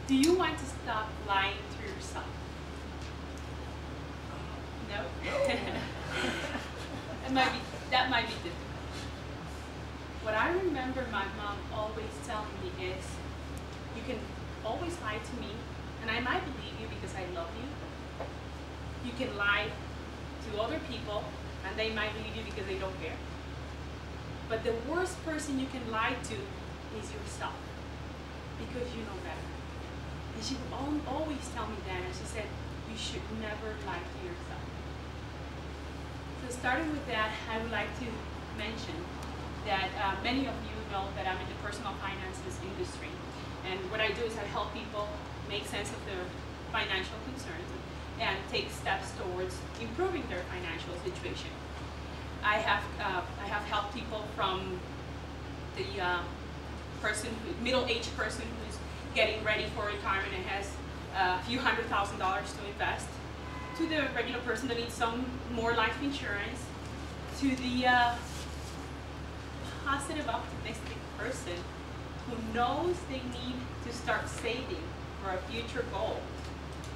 Do you want to stop lying to yourself? No? That might be difficult. What I remember my mom always telling me is, you can always lie to me, and I might believe you because I love you. You can lie to other people, and they might believe you because they don't care. But the worst person you can lie to is yourself, because you know better. And she would always tell me that, and she said, you should never lie to yourself. So starting with that, I would like to mention that many of you know that I'm in the personal finances industry. And what I do is I help people make sense of their financial concerns and take steps towards improving their financial situation. I have helped people from the middle-aged person who's getting ready for retirement and has a few $100,000 to invest, to the regular person that needs some more life insurance, to the positive, optimistic person who knows they need to start saving for a future goal,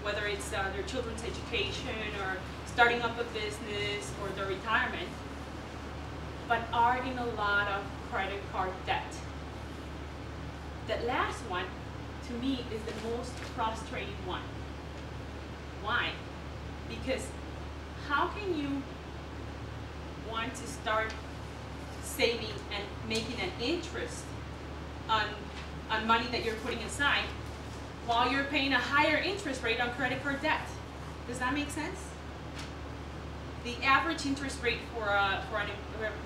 whether it's their children's education or starting up a business or their retirement, but are in a lot of credit card debt. That last one, to me, is the most frustrating one. Why? Because how can you want to start saving and making an interest on money that you're putting aside while you're paying a higher interest rate on credit card debt? Does that make sense? The average interest rate for a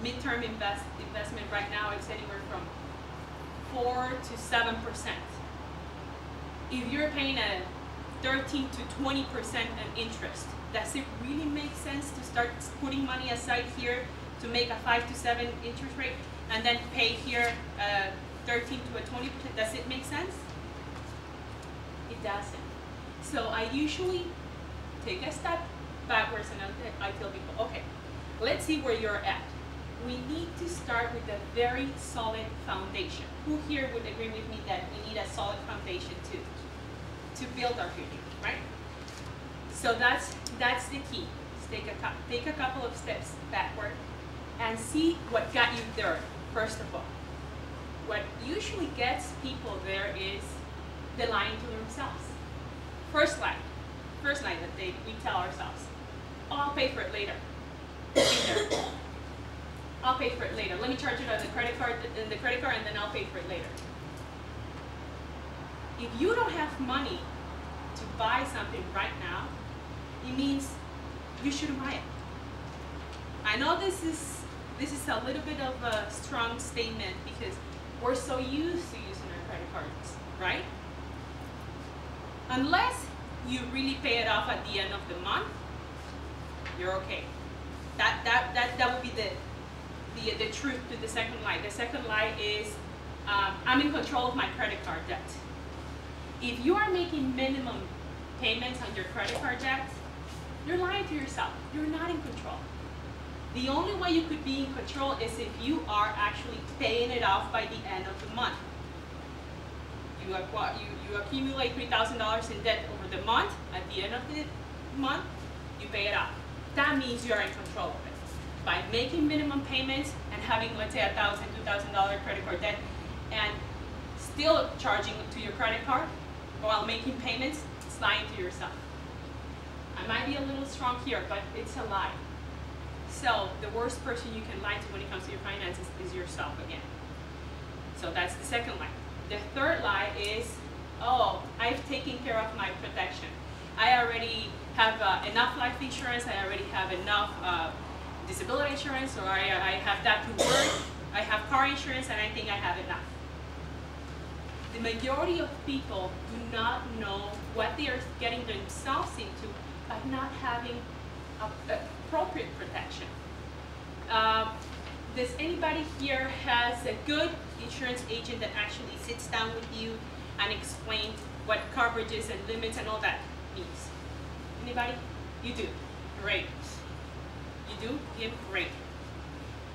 midterm investment right now is anywhere from 4 to 7%. If you're paying a 13 to 20% in interest, does it really make sense to start putting money aside here to make a 5 to 7 interest rate and then pay here 13 to a 20%? Does it make sense? It doesn't. So I usually take a step backwards and I tell people, okay, let's see where you're at. We need to start with a very solid foundation. Who here would agree with me that we need a solid foundation to build our future, right? So that's the key. Take a couple of steps backward and see what got you there, first of all. What usually gets people there is the lying to themselves. First lie that we tell ourselves, oh, I'll pay for it later. I'll pay for it later. Let me charge it on the credit card, and then I'll pay for it later. If you don't have money to buy something right now, it means you shouldn't buy it. I know this is a little bit of a strong statement because we're so used to using our credit cards, right? Unless you really pay it off at the end of the month, you're okay. That would be the truth to the second lie. The second lie is I'm in control of my credit card debt. If you are making minimum payments on your credit card debt, you're lying to yourself. You're not in control. The only way you could be in control is if you are actually paying it off by the end of the month. You accumulate $3,000 in debt over the month. At the end of the month, you pay it off. That means you are in control of it. By making minimum payments and having, let's say, $1,000, $2,000 credit card debt, and still charging to your credit card while making payments, it's lying to yourself. I might be a little strong here, but it's a lie. So the worst person you can lie to when it comes to your finances is yourself again. So that's the second lie. The third lie is, oh, I've taken care of my protection. I already have enough life insurance, I already have enough disability insurance, or I have that to work, I have car insurance, and I think I have enough. The majority of people do not know what they are getting themselves into by not having appropriate protection. Does anybody here has a good insurance agent that actually sits down with you and explains what coverages and limits and all that means? Anybody? You do. Great. You do? Yeah, great.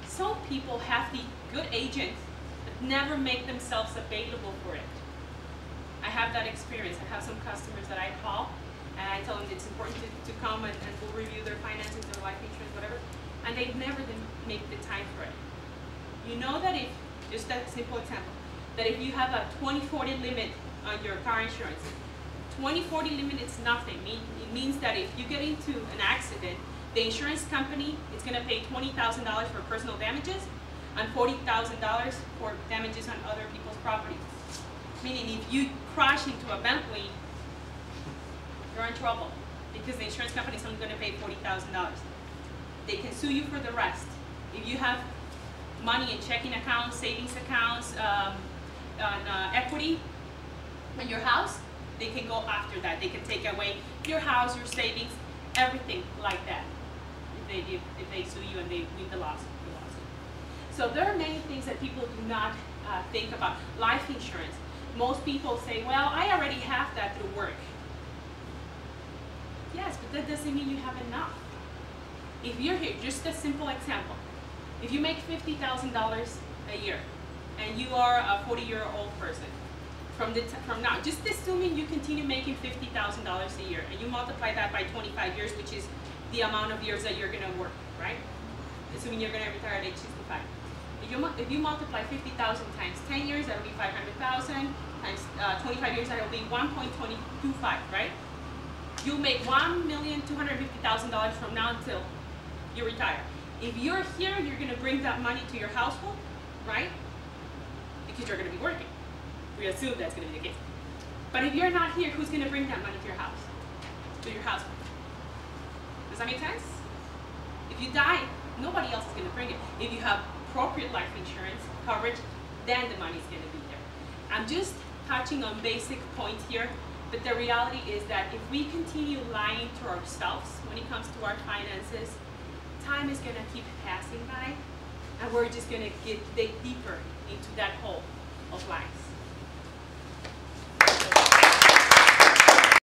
Some people have the good agent but never make themselves available for it. I have that experience. I have some customers that I call, and I tell them it's important to come and we'll review their finances, their life insurance, whatever, and they never make the time for it. You know that if, just that simple example, that if you have a 20/40 limit on your car insurance, 20/40 limit is nothing. It means that if you get into an accident, the insurance company is going to pay $20,000 for personal damages and $40,000 for damages on other people's property. Meaning if you crash into a Bentley, you're in trouble because the insurance company is only going to pay $40,000. They can sue you for the rest. If you have money in checking accounts, savings accounts, equity in your house, they can go after that. They can take away your house, your savings, everything like that if they sue you and they win the lawsuit. So there are many things that people do not think about. Life insurance. Most people say, well, I already have that through work. Yes, but that doesn't mean you have enough. If you're here, just a simple example. If you make $50,000 a year and you are a 40-year-old person, from now, just assuming you continue making $50,000 a year and you multiply that by 25 years, which is the amount of years that you're going to work, right? Assuming you're going to retire at age 65. If you multiply 50,000 times 10 years, that will be 500,000, times 25 years, that will be 1.25, right? You'll make $1,250,000 from now until you retire. If you're here, you're going to bring that money to your household, right? Because you're going to be working. We assume that's going to be the case. But if you're not here, who's going to bring that money to your house? To your household. Does that make sense? If you die, nobody else is going to bring it. If you have appropriate life insurance coverage, then the money is going to be there. I'm just touching on basic points here, but the reality is that if we continue lying to ourselves when it comes to our finances, time is going to keep passing by, and we're just going to dig deeper into that hole of lies.